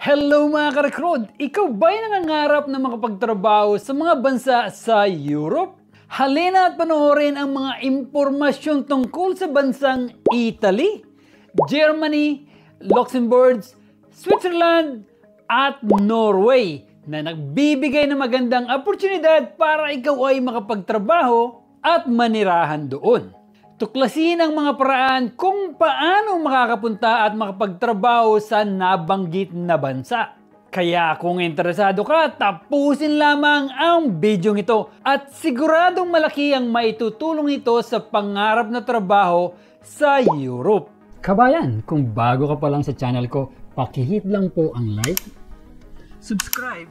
Hello mga ka-recruit! Ikaw ba'y nangangarap na makapagtrabaho sa mga bansa sa Europe? Halina at panoorin ang mga impormasyon tungkol sa bansang Italy, Germany, Luxembourg, Switzerland, at Norway na nagbibigay ng magandang oportunidad para ikaw ay makapagtrabaho at manirahan doon. Tuklasin ang mga paraan kung paano makakapunta at makapagtrabaho sa nabanggit na bansa. Kaya kung interesado ka, tapusin lamang ang video ito at siguradong malaki ang maitutulong ito sa pangarap na trabaho sa Europe. Kabayan, kung bago ka pa lang sa channel ko, pakihit lang po ang like, subscribe,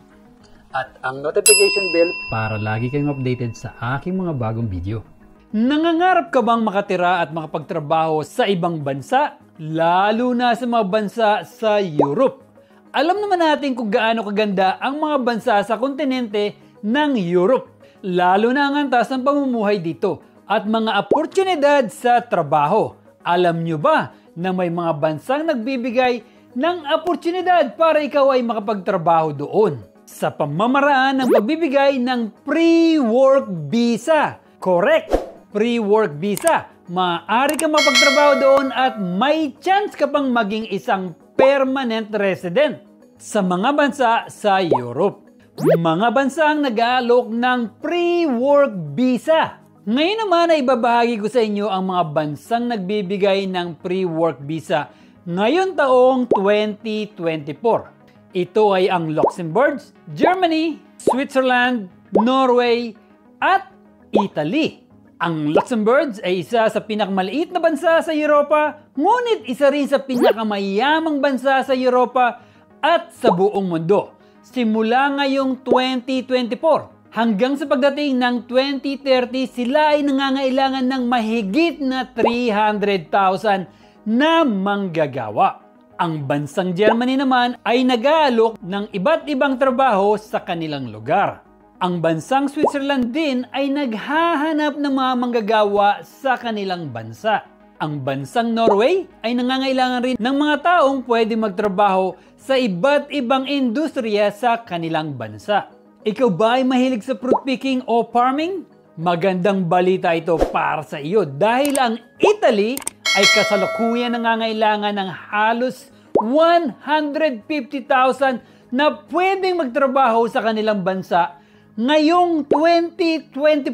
at ang notification bell para lagi kayong updated sa aking mga bagong video. Nangangarap ka bang makatira at makapagtrabaho sa ibang bansa, lalo na sa mga bansa sa Europe? Alam naman natin kung gaano kaganda ang mga bansa sa kontinente ng Europe, lalo na ang antas ng pamumuhay dito at mga oportunidad sa trabaho. Alam nyo ba na may mga bansang nagbibigay ng oportunidad para ikaw ay makapagtrabaho doon sa pamamaraan ng pagbibigay ng pre-work visa? Correct! Pre-work visa. Maaari kang mapagtrabaho doon at may chance ka pang maging isang permanent resident sa mga bansa sa Europe. Mga bansa ang nag-aalok ng pre-work visa. Ngayon naman ay ibabahagi ko sa inyo ang mga bansang nagbibigay ng pre-work visa ngayon taong 2024. Ito ay ang Luxembourg, Germany, Switzerland, Norway, at Italy. Ang Luxembourg ay isa sa pinakamaliit na bansa sa Europa, ngunit isa rin sa pinakamayamang bansa sa Europa at sa buong mundo. Simula ngayong 2024 hanggang sa pagdating ng 2030, sila ay nangangailangan ng mahigit na 300,000 na manggagawa. Ang bansang Germany naman ay nag-aalok ng iba't ibang trabaho sa kanilang lugar. Ang bansang Switzerland din ay naghahanap ng mga manggagawa sa kanilang bansa. Ang bansang Norway ay nangangailangan rin ng mga taong pwede magtrabaho sa iba't ibang industriya sa kanilang bansa. Ikaw ba ay mahilig sa fruit picking o farming? Magandang balita ito para sa iyo dahil ang Italy ay kasalukuyan nangangailangan ng halos 150,000 na pwedeng magtrabaho sa kanilang bansa ngayong 2024.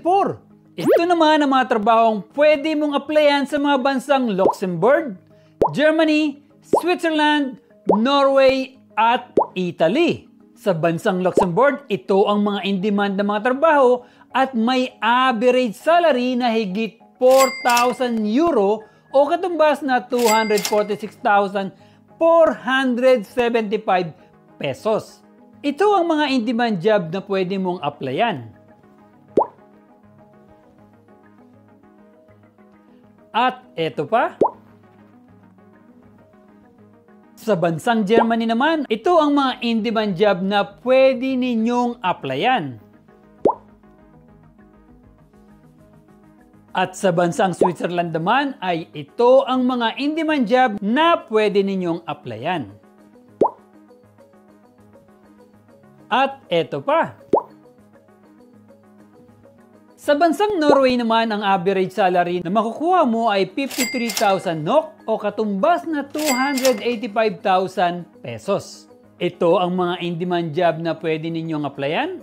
Ito naman ang mga trabahong pwede mong applyan sa mga bansang Luxembourg, Germany, Switzerland, Norway, at Italy. Sa bansang Luxembourg, ito ang mga in-demand na mga trabaho at may average salary na higit 4,000 euro o katumbas na 246,475 pesos. Ito ang mga in-demand job na pwede mong applyan. At eto pa. Sa bansang Germany naman, ito ang mga in-demand job na pwede ninyong applyan. At sa bansang Switzerland naman ay ito ang mga in-demand job na pwede ninyong applyan. At eto pa. Sa bansang Norway naman, ang average salary na makukuha mo ay 53,000 NOK o katumbas na 285,000 pesos. Ito ang mga in-demand job na pwede ninyong applyan.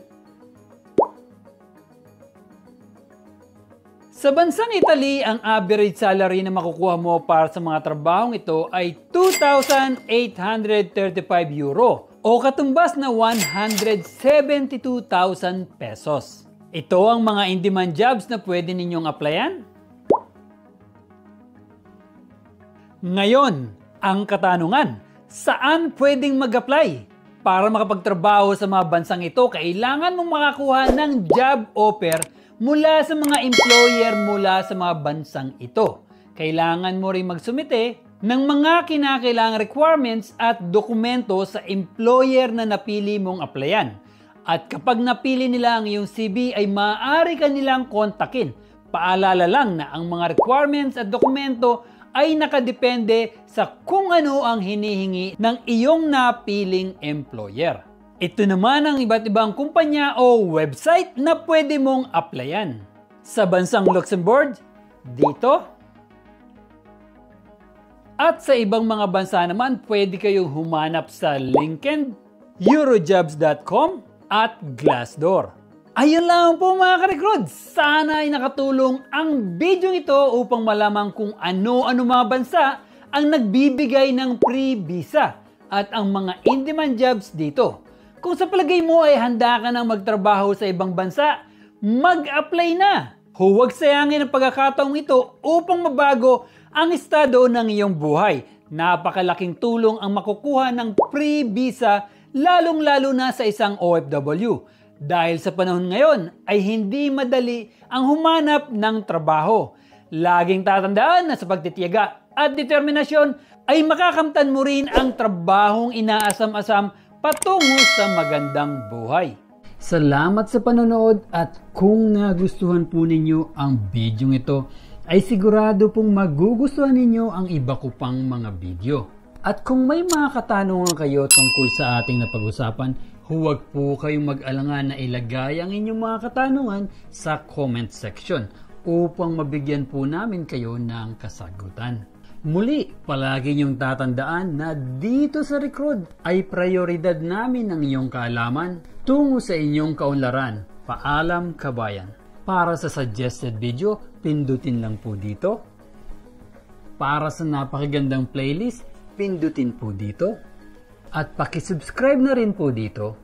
Sa bansang Italy, ang average salary na makukuha mo para sa mga trabahong ito ay 2,835 euro o katumbas na 172,000 pesos. Ito ang mga in-demand jobs na pwede ninyong applyan. Ngayon, ang katanungan, saan pwedeng mag-apply? Para makapagtrabaho sa mga bansang ito, kailangan mong makakuha ng job offer mula sa mga employer mula sa mga bansang ito. Kailangan mo rin magsumite ng mga kinakailangang requirements at dokumento sa employer na napili mong applyan. At kapag napili nila ang iyong CV ay maaari ka nilang kontakin. Paalala lang na ang mga requirements at dokumento ay nakadepende sa kung ano ang hinihingi ng iyong napiling employer. Ito naman ang iba't ibang kumpanya o website na pwede mong applyan. Sa bansang Luxembourg, dito. At sa ibang mga bansa naman, pwede kayong humanap sa LinkedIn, Eurojobs.com at Glassdoor. Ayun lang po mga ka-recruit. Sana ay nakatulong ang video ito upang malaman kung ano-ano mga bansa ang nagbibigay ng free visa at ang mga in-demand jobs dito. Kung sa palagay mo ay handa ka nang magtrabaho sa ibang bansa, mag-apply na! Huwag sayangin ang pagkakataong ito upang mabago ang estado ng iyong buhay. Napakalaking tulong ang makukuha ng free visa lalong-lalo na sa isang OFW. Dahil sa panahon ngayon ay hindi madali ang humanap ng trabaho. Laging tatandaan na sa pagtitiyaga at determinasyon ay makakamtan mo rin ang trabahong inaasam-asam patungo sa magandang buhay. Salamat sa panonood at kung nagustuhan po ninyo ang video ito ay sigurado pong magugustuhan ninyo ang iba ko pang mga video. At kung may mga katanungan kayo tungkol sa ating napag-usapan, huwag po kayong mag-alangan na ilagay ang inyong mga katanungan sa comment section upang mabigyan po namin kayo ng kasagutan. Muli, palagi niyong tatandaan na dito sa Recruit ay prioridad namin ang iyong kaalaman tungo sa inyong kaunlaran. Paalam kabayan. Para sa suggested video, pindutin lang po dito. Para sa napakagandang playlist, pindutin po dito. At pakisubscribe na rin po dito